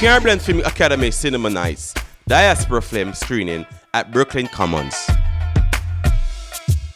Caribbean Film Academy Cinema Nights, Diaspora film screening at Brooklyn Commons.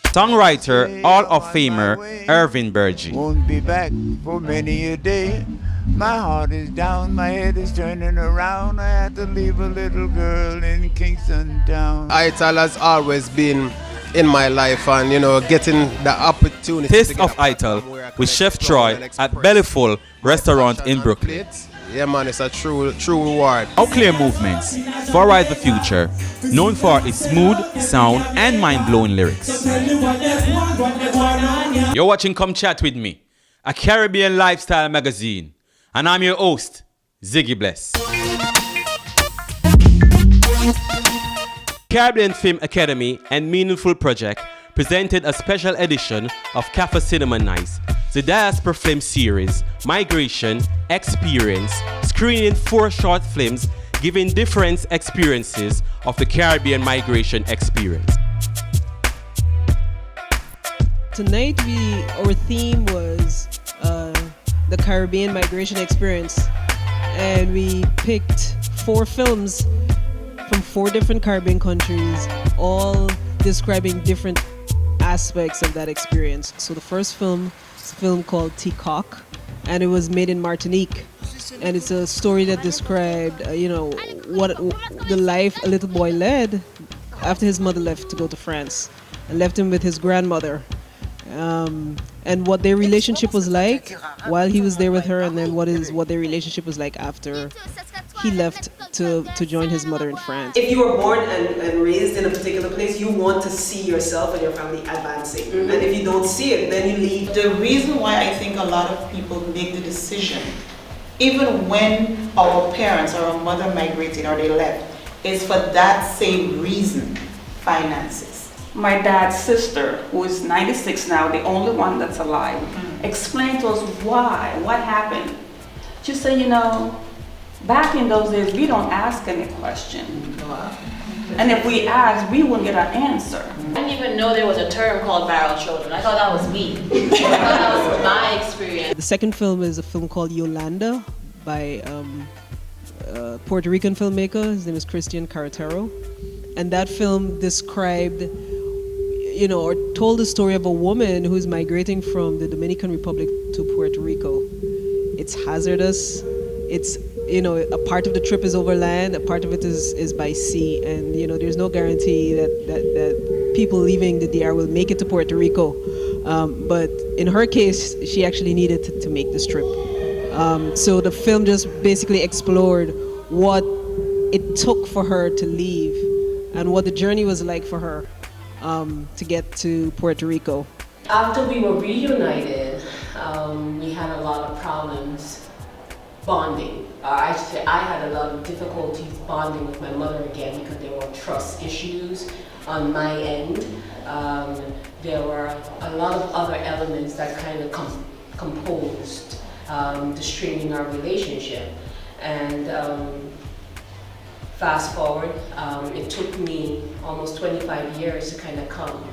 Songwriter, Hall of Famer Irvin Burgie. Won't be back for many a day. My heart is down, my head is turning around. I had to leave a little girl in Kingston town. Ital has always been in my life, and getting the opportunity. Taste of Ital with Chef Troy at Bellyful Restaurant in Brooklyn. Yeah, man, it's a true reward. How Clear Movements, Fari Di Future, known for its smooth sound and mind-blowing lyrics. You're watching Come Chat With Me, a Caribbean lifestyle magazine, and I'm your host, Ziggy Bless. Caribbean Film Academy and Meaningful Project presented a special edition of Cafe Cinema Nights, the Diaspora film series, Migration, Experience, screening 4 short films giving different experiences of the Caribbean migration experience. Tonight our theme was the Caribbean migration experience, and we picked 4 films from 4 different Caribbean countries, all describing different aspects of that experience. So the first film is a film called Ticoc, and it was made in Martinique, and it's a story that described what the life a little boy led after his mother left to go to France and left him with his grandmother, and what their relationship was like while he was there with her, and then what their relationship was like after he left to join his mother in France. If you were born and raised in a particular place, you want to see yourself and your family advancing. Mm-hmm. And if you don't see it, then you leave. The reason why I think a lot of people make the decision, even when our parents or our mother migrated or they left, is for that same reason, finances. My dad's sister, who is 96 now, the only one that's alive, explained to us why, what happened. She said, back in those days, we don't ask any question. And if we asked, we wouldn't get an answer. I didn't even know there was a term called barrel children. I thought that was me. I thought that was my experience. The second film is a film called Yolanda by a Puerto Rican filmmaker. His name is Christian Carretero. And that film described, or told the story of a woman who's migrating from the Dominican Republic to Puerto Rico. It's hazardous. It's a part of the trip is overland, a part of it is by sea, and there's no guarantee that people leaving the DR will make it to Puerto Rico. But in her case, she actually needed to make this trip. So the film just basically explored what it took for her to leave and what the journey was like for her to get to Puerto Rico. After we were reunited, we had a lot of problems bonding. I should say I had a lot of difficulties bonding with my mother again because there were trust issues on my end. There were a lot of other elements that kind of composed the strain in our relationship. And fast forward, it took me almost 25 years to kind of come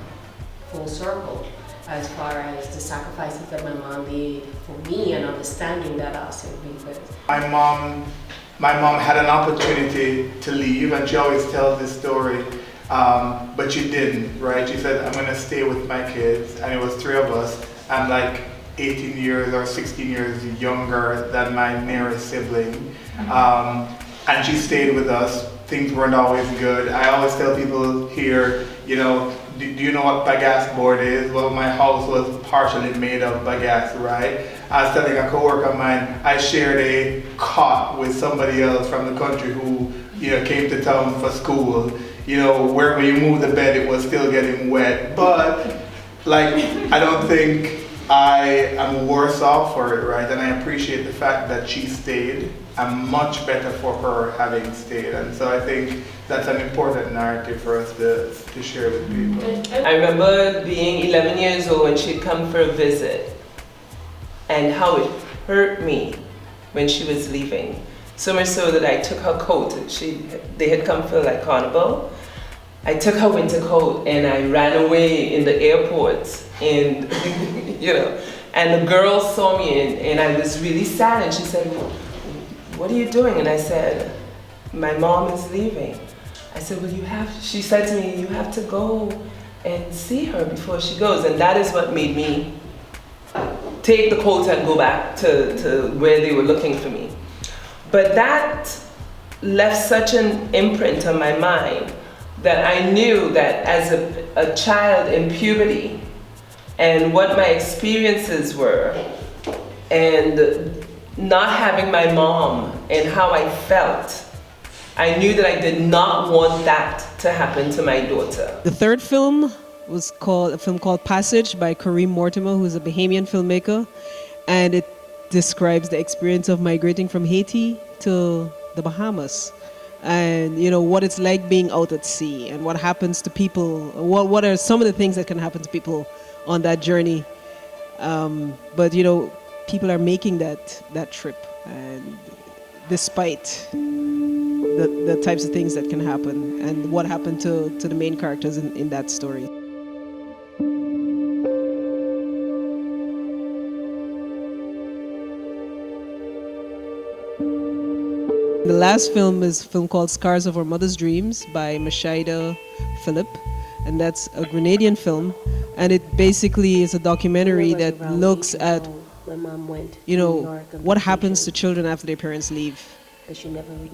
full circle as far as the sacrifices that my mom made for me and understanding that I was with. My mom had an opportunity to leave, and she always tells this story, but she didn't, right? She said, I'm gonna stay with my kids, and it was 3 of us. I'm like 18 years or 16 years younger than my nearest sibling. And she stayed with us. Things weren't always good. I always tell people here, do you know what bagasse board is? Well, my house was partially made of bagasse, right? I was telling a coworker of mine, I shared a cot with somebody else from the country who, came to town for school. Wherever you move the bed, it was still getting wet. But, I don't think I am worse off for it, right? And I appreciate the fact that she stayed. I'm much better for her having stayed. And so I think that's an important narrative for us to share with people. I remember being 11 years old when she'd come for a visit and how it hurt me when she was leaving. So much so that I took her coat. They had come for carnival. I took her winter coat and I ran away in the airport, and and the girl saw me and I was really sad, and she said, what are you doing? And I said, my mom is leaving. I said, well, she said to me, you have to go and see her before she goes. And that is what made me take the coat and go back to where they were looking for me. But that left such an imprint on my mind that I knew that as a child in puberty and what my experiences were and not having my mom and how I felt, I knew that I did not want that to happen to my daughter. The third film was a film called Passage by Kareem Mortimer, who's a Bahamian filmmaker, and it describes the experience of migrating from Haiti to the Bahamas, and what it's like being out at sea and what happens to people. What are some of the things that can happen to people on that journey? But people are making that trip, and despite the types of things that can happen, and what happened to the main characters in that story. The last film is a film called Scars of Our Mother's Dreams by Mashaida Philip, and that's a Grenadian film, and it basically is a documentary that looks at what happens to children after their parents leave.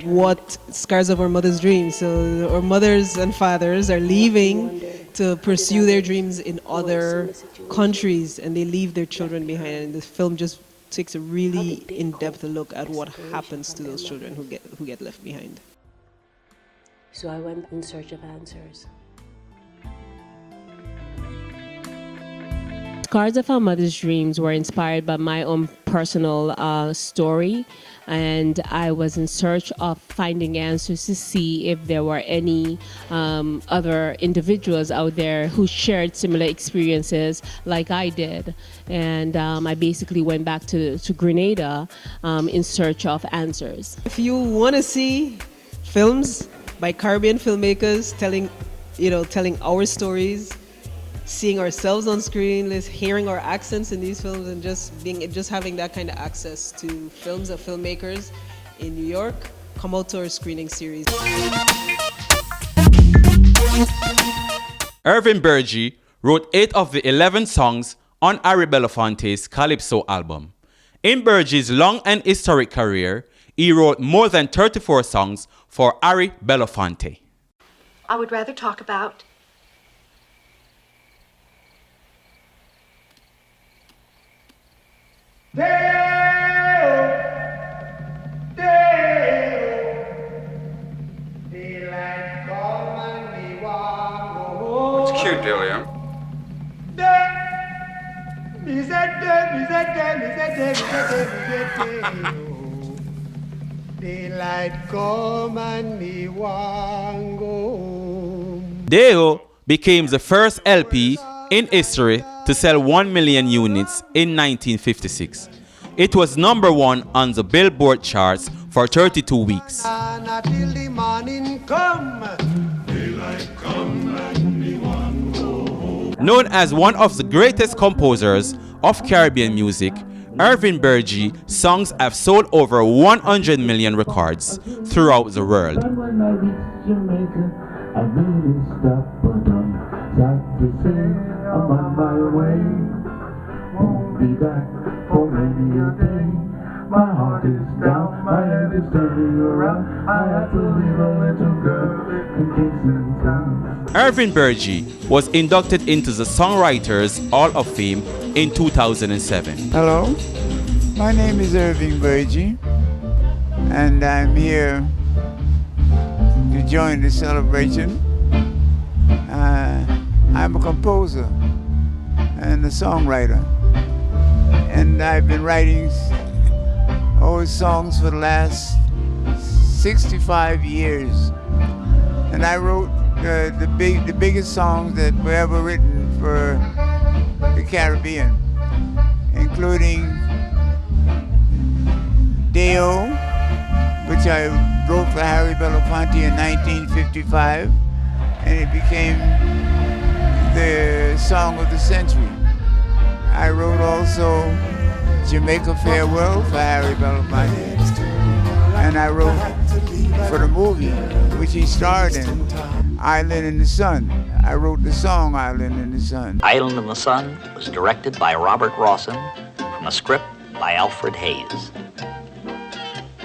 What Scars of Our Mother's Dreams. So our mothers and fathers are leaving to pursue their dreams in other countries, and they leave their children behind. And the film just takes a really in-depth look at what happens to those children who get left behind. So I went in search of answers. Scars of Our Mother's Dreams were inspired by my own personal story, and I was in search of finding answers to see if there were any other individuals out there who shared similar experiences like I did. And I basically went back to Grenada in search of answers. If you want to see films by Caribbean filmmakers telling our stories, seeing ourselves on screen, hearing our accents in these films, and just having that kind of access to films of filmmakers in New York, come out to our screening series. Irvin Burgie wrote 8 of the 11 songs on Harry Belafonte's Calypso album. In Burgie's long and historic career, he wrote more than 34 songs for Harry Belafonte. I would rather talk about It's cute, Delia. Deo became the first LP in history to sell 1 million units in 1956. It was number 1 on the Billboard charts for 32 weeks. Known as one of the greatest composers of Caribbean music, Irvin Burgie songs have sold over 100 million records throughout the world. When I reach Jamaica, I really stop, but I'm sad to say I'm on my way. Won't be back for many a day. My heart is down, my head is turning around. I have to leave a little girl in Kingston town. Irvin Burgie was inducted into the Songwriters Hall of Fame in 2007. Hello, my name is Irvin Burgie, and I'm here to join the celebration. I'm a composer and a songwriter, and I've been writing old songs for the last 65 years. And I wrote the biggest songs that were ever written for the Caribbean, including Deo, which I wrote for Harry Belafonte in 1955, and it became the song of the century. I wrote also Jamaica Farewell for Harry Belafonte. And I wrote for the movie, which he starred in, Island in the Sun. I wrote the song Island in the Sun. Island in the Sun was directed by Robert Rawson from a script by Alfred Hayes.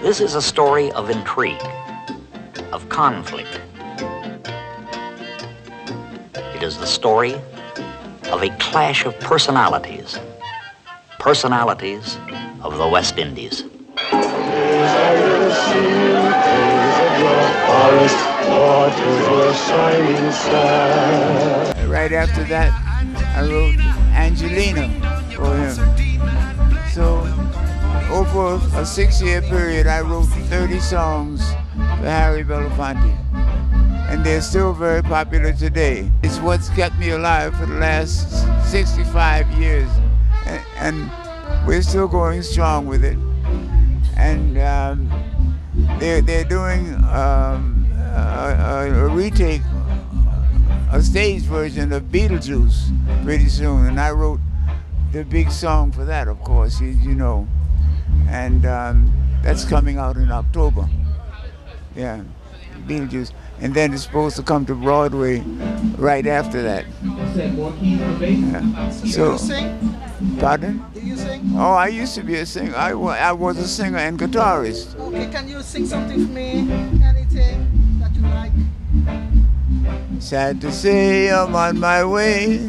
This is a story of intrigue, of conflict. It is the story of a clash of personalities, personalities of the West Indies. Right after that, I wrote Angelina for him. So over a 6-year period, I wrote 30 songs for Harry Belafonte. And they're still very popular today. It's what's kept me alive for the last 65 years. And we're still going strong with it. And they're doing a retake, a stage version of Beetlejuice pretty soon. And I wrote the big song for that, of course, you know. And that's coming out in October. Yeah, Beetlejuice. And then it's supposed to come to Broadway right after that. Yeah. So, pardon? Do you sing? Oh, I used to be a singer. I was a singer and guitarist. Okay, can you sing something for me? Anything that you like? Sad to say I'm on my way,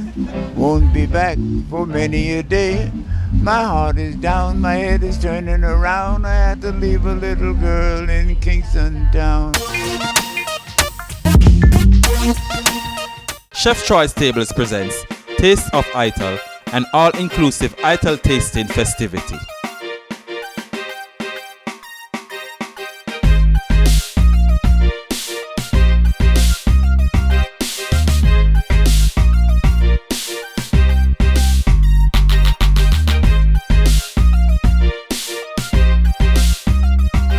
won't be back for many a day. My heart is down, my head is turning around. I had to leave a little girl in Kingston Town. Chef Choice Tables presents Taste of Ital, an all-inclusive Ital tasting festivity.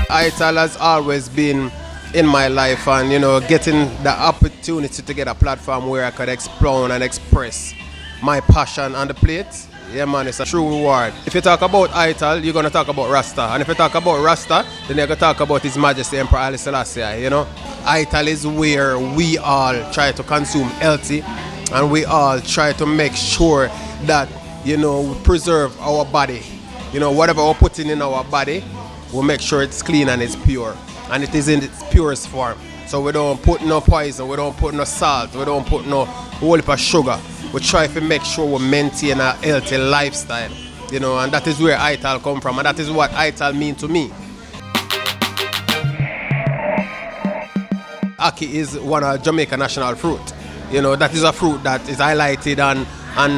Ital has always been in my life, and getting the opportunity to get a platform where I could explore and express my passion on the plate, yeah man, it's a true reward. If you talk about Ital, you're gonna talk about Rasta, and if you talk about Rasta, then you're gonna talk about His Majesty Emperor Haile Selassie. Ital is where we all try to consume healthy, and we all try to make sure that we preserve our body. Whatever we're putting in our body, we'll make sure it's clean and it's pure, and it is in its purest form. So we don't put no poison, we don't put no salt, we don't put no whole heap of sugar. We try to make sure we maintain a healthy lifestyle, and that is where Ital come from, and that is what Ital mean to me. Ackee is one of Jamaica national fruit. That is a fruit that is highlighted on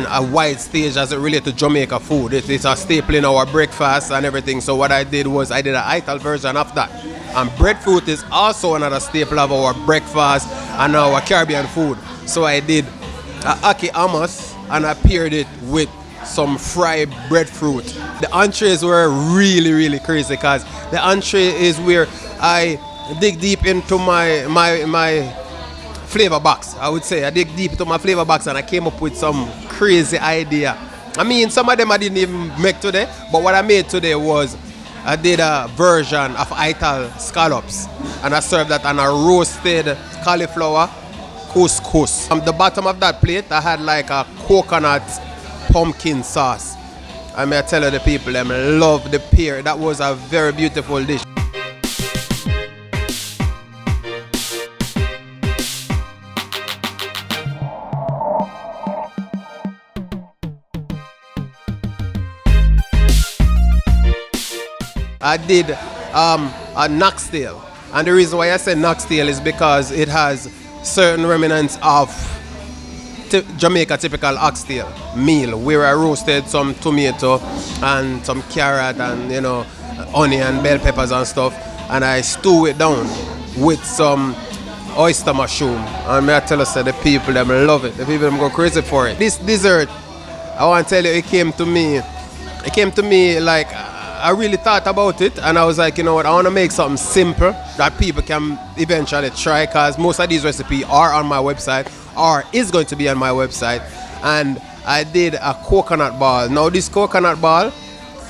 a wide stage as it relates to Jamaica food. It's a staple in our breakfast and everything. So what I did was I did an Ital version of that. And breadfruit is also another staple of our breakfast and our Caribbean food. So I did Ackee hummus and I paired it with some fried breadfruit. The entrees were really, really crazy because the entree is where I dig deep into my flavor box. I would say I dig deep into my flavor box and I came up with some crazy idea. I mean, some of them I didn't even make today, but what I made today was I did a version of Ital scallops and I served that on a roasted cauliflower couscous. On the bottom of that plate I had like a coconut pumpkin sauce. I may tell you, the people them love the pear. That was a very beautiful dish. I did a knocktail, and the reason why I said knocktail is because it has certain remnants of Jamaica typical oxtail meal, where I roasted some tomato and some carrot and onion, bell peppers and stuff, and I stew it down with some oyster mushroom. And may I tell us that the people them love it. The people them go crazy for it. This dessert, I want to tell you, it came to me like I really thought about it, and I was like, you know what, I want to make something simple that people can eventually try, because most of these recipes are on my website or is going to be on my website. And I did a coconut ball. Now this coconut ball,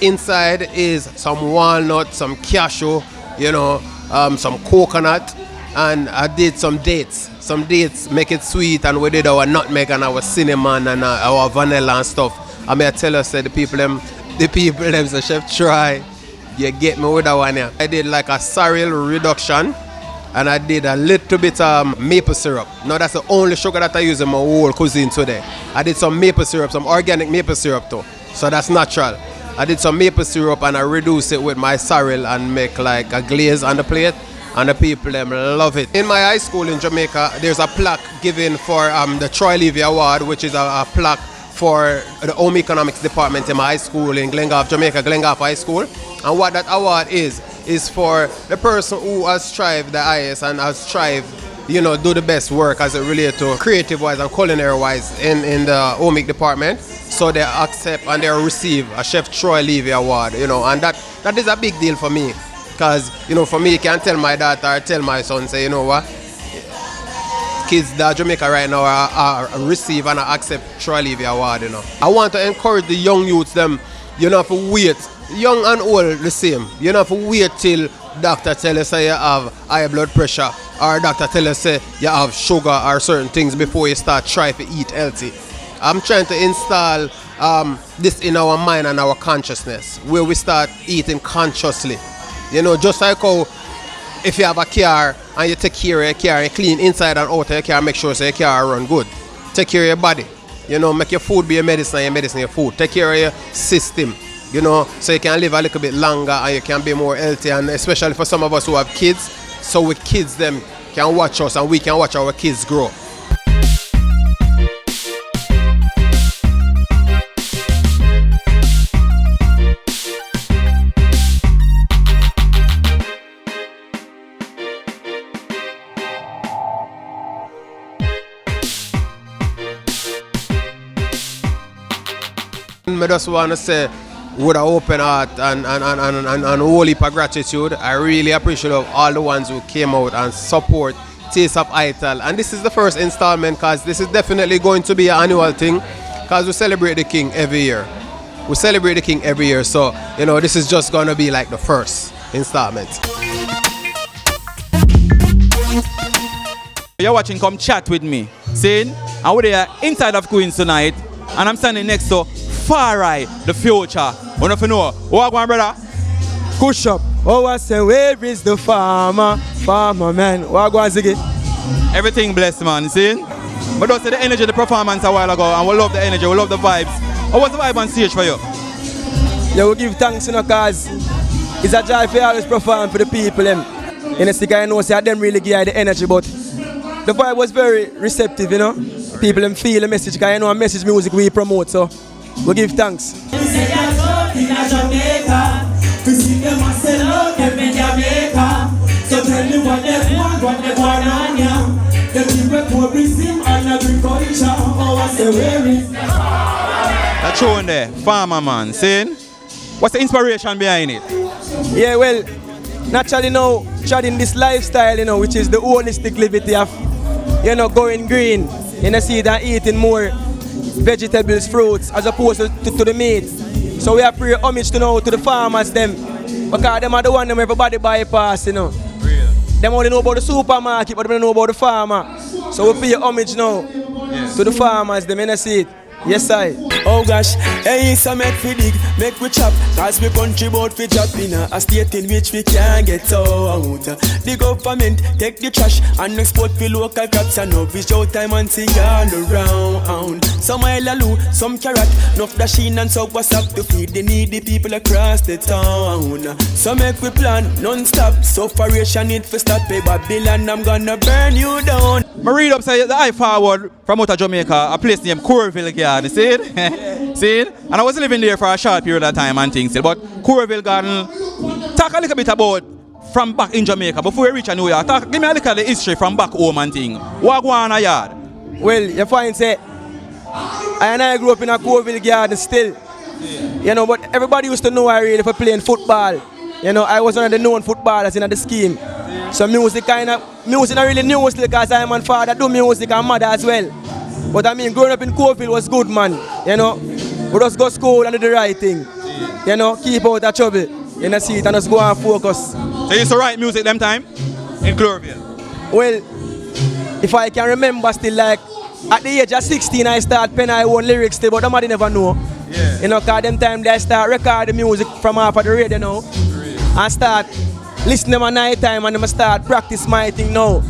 inside is some walnut, some cashew, you know, some coconut, and I did some dates. Some dates make it sweet, and we did our nutmeg and our cinnamon and our vanilla and stuff. I mean, I tell us, the people them say, chef, try. You get me with that one here. I did like a sorrel reduction, and I did a little bit of maple syrup. Now that's the only sugar that I use in my whole cuisine today. I did some maple syrup, some organic maple syrup too. So that's natural. I did some maple syrup and I reduce it with my sorrel and make like a glaze on the plate. And the people them love it. In my high school in Jamaica, there's a plaque given for the Troy Levy Award, which is a plaque for the home economics department in my high school in Glengarve, Jamaica, Glengarve High School. And what that award is for the person who has strived the highest and has strived, you know, do the best work as it relates to creative-wise and culinary-wise in the home ec department. So they accept and they receive a Chef Troy Levy Award, you know, and that is a big deal for me. Because, you know, for me, you can tell my daughter or tell my son, say, you know what, kids that Jamaica right now are receive and accept Troy Levy Award, you know. I want to encourage the young youths, them, you know, to wait, young and old the same. You know, to wait till doctor tell you say you have high blood pressure or doctor tell you say you have sugar or certain things before you start trying to eat healthy. I'm trying to install this in our mind and our consciousness, where we start eating consciously. You know, just like how if you have a car and you take care of your car and clean inside and out of your car, make sure so your car run good. Take care of your body. You know, make your food be your medicine and your medicine your food. Take care of your system, you know, so you can live a little bit longer and you can be more healthy. And especially for some of us who have kids, so with kids them can watch us and we can watch our kids grow. I just want to say, with an open heart and a whole heap of gratitude, I really appreciate all the ones who came out and support Taste of Ital. And this is the first installment because this is definitely going to be an annual thing because we celebrate the King every year. We celebrate the King every year, so, you know, this is just going to be like the first installment. You're watching Come Chat With Me. See? And we're there inside of Queens tonight, and I'm standing next to Fari Di Future. You know, what going, brother? Push up. Oh, I say, where is the farmer? Farmer, man. What going, Ziggy? Everything blessed, man. See? But don't say the energy, the performance a while ago, and we love the energy, we love the vibes. How was the vibe on stage for you? Yeah, we give thanks, you know, because it's a joy for always perform for the people. You know, I know, say, them really give you the energy, but the vibe was very receptive, you know. People them feel the message, because you know, a message music we promote, so we give thanks. That's true in there, farmer man, see? What's the inspiration behind it? Yeah, well, naturally now, treading this lifestyle, you know, which is the holistic liberty of, you know, going green, you know, see it and eating more vegetables, fruits, as opposed to the meat. So we have pay homage to the farmers them, because them are the one them everybody bypass, you know. Real. Them only know about the supermarket, but they don't know about the farmer. So we pay homage now to the farmers, them, you know, see it. Yes, I. Oh gosh, hey, so make we dig, make we chop, cause we contribute for job in a state in which we can't get out. The government take the trash and export for local crops and no fish out time and see all around. Some ilalu, some carrot, enough dashing and so what's up to feed the needy people across the town. So make we plan non-stop, sufferation need for stop a Babylon, I'm gonna burn you down. I read up say the eye forward from out of Jamaica, a place named Corville Garden, see it? See it? And I was living there for a short period of time and things, but Corville Garden, talk a little bit about from back in Jamaica, before we reach New York, give me a little of the history from back home and thing. What go on a yard? Well, you find say, I grew up in a Corville Garden still, you know, but everybody used to know I really for playing football. You know, I was one of the known footballers in the scheme. So music not really new still because I'm my father do music and mother as well. But I mean, growing up in Corville was good, man. You know, we just go to school and do the right thing. You know, keep out of trouble. You know, see it and just go and focus. So you used to write music them time in Cloverville? Well, if I can remember still, like at the age of 16 I start pen I own lyrics still, but nobody never know. Yeah. You know, cause them time they start record the music from off of the radio now. And start listening to my night time and them start practice my thing now.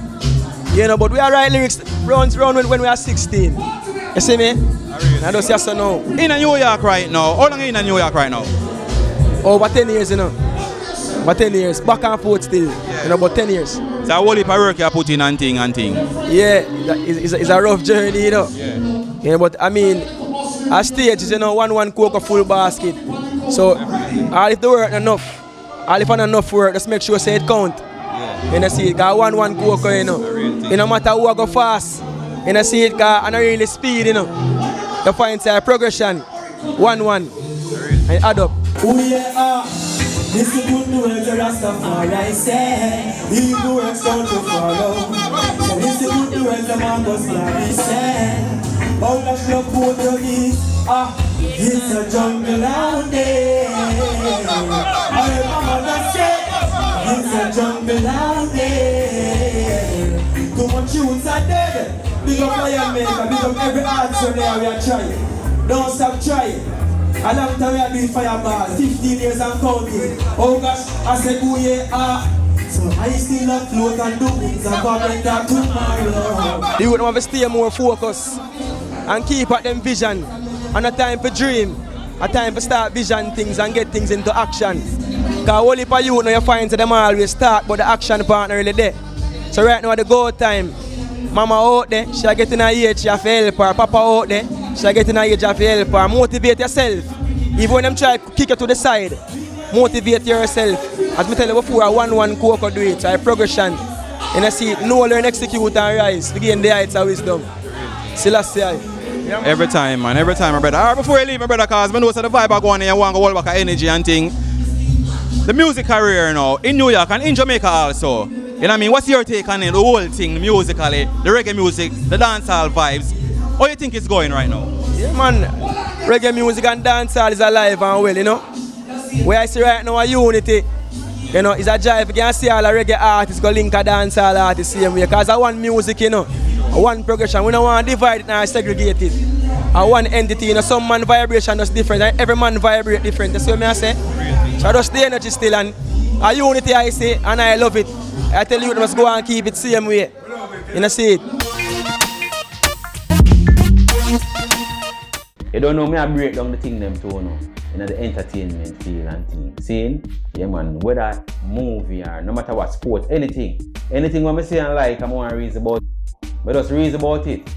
You know, but we are write lyrics round when we are 16. You see me? I don't see us now. In New York right now. How long are you in New York right now? Over 10 years, you know. About 10 years. Back and forth still. Yeah. You know, about 10 years. So a whole heap of work you put in and thing. Yeah, it's a rough journey, you know. Yeah. Yeah, but I mean, a stage is, you know, one coke full basket. So, all if the work enough, all if not enough work, just make sure say it count. Yeah. You know, see it, cause one coke, you know. It no matter who I go fast. You know, see it, cause I don't really speed, you know. You find say progression, 1-1, and add up. This is good news, the Rastafarian say. Evil works don't to follow. So this is good news, the Marcus Garvey say. All the club food you eat, it's a jungle out there. I mama say, it's a jungle out there. Too much youths are dead. Big up Lion Maker, big up every answer there we are trying. Don't stop trying. A long time we have been fireball, 15 years and counting. Oh gosh, I said, who you are? So I still afloat and do things about better tomorrow. The youth want to stay more focused and keep at them vision. And a time for dream, a time for start vision things and get things into action. Because all the youth now you find them always start, but the action partner really there. So right now at the go time, mama out there, she get in her age, she have to help her. Papa out there, she get in her age, she have to help her. Motivate yourself. Even when them try to kick you to the side, motivate yourself. As I tell you before, a 1-1 cocoa do it, so a progression. And I see it, know, learn, execute and rise. To gain the heights of wisdom. Selassie. Every time, man, every time, my brother. Alright, before you leave, my brother, because I know so the vibe are going and you want to hold back energy and thing. The music career now, in New York and in Jamaica also. You know what I mean? What's your take on it, the whole thing, musically, the reggae music, the dancehall vibes? How do you think it's going right now? Yeah, man. Reggae music and dancehall is alive and well, you know. Where I see right now a unity, you know, is a jive. You can see all the reggae artists go link a dancehall artists same way. Because I want music, you know, one progression. We don't want to divide it and segregate it. A one entity, you know, some man vibration is different and every man vibrate different. That's what I say. So just the energy still and a unity I say and I love it. I tell you, you must go and keep it same way. You know, see it. You don't know me, I break down the thing them too, you know, in the entertainment field and thing. Seeing? Yeah, man, whether movie or no matter what, sports, anything. Anything when I say I like, I'm going to read about it. But just read about it.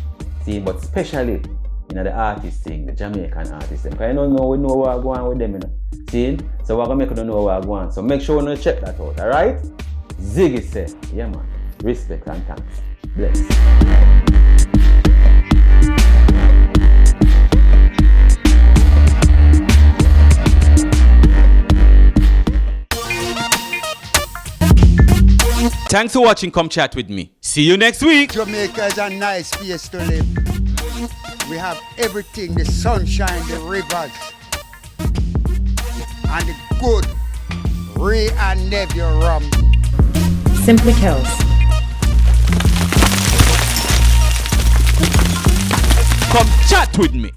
See, but especially, you know, the artist thing, the Jamaican artist thing. Because I don't know, we know where I'm going with them, you know. See? So we're going to make you know where I'm going. So make sure you check that out, alright? Ziggy said, yeah, man, respect and thanks. Bless. Thanks for watching Come Chat With Me. See you next week. Jamaica is a nice place to live. We have everything, the sunshine, the rivers, and the good Ray and Nephew rum. Simply Kills. Come chat with me.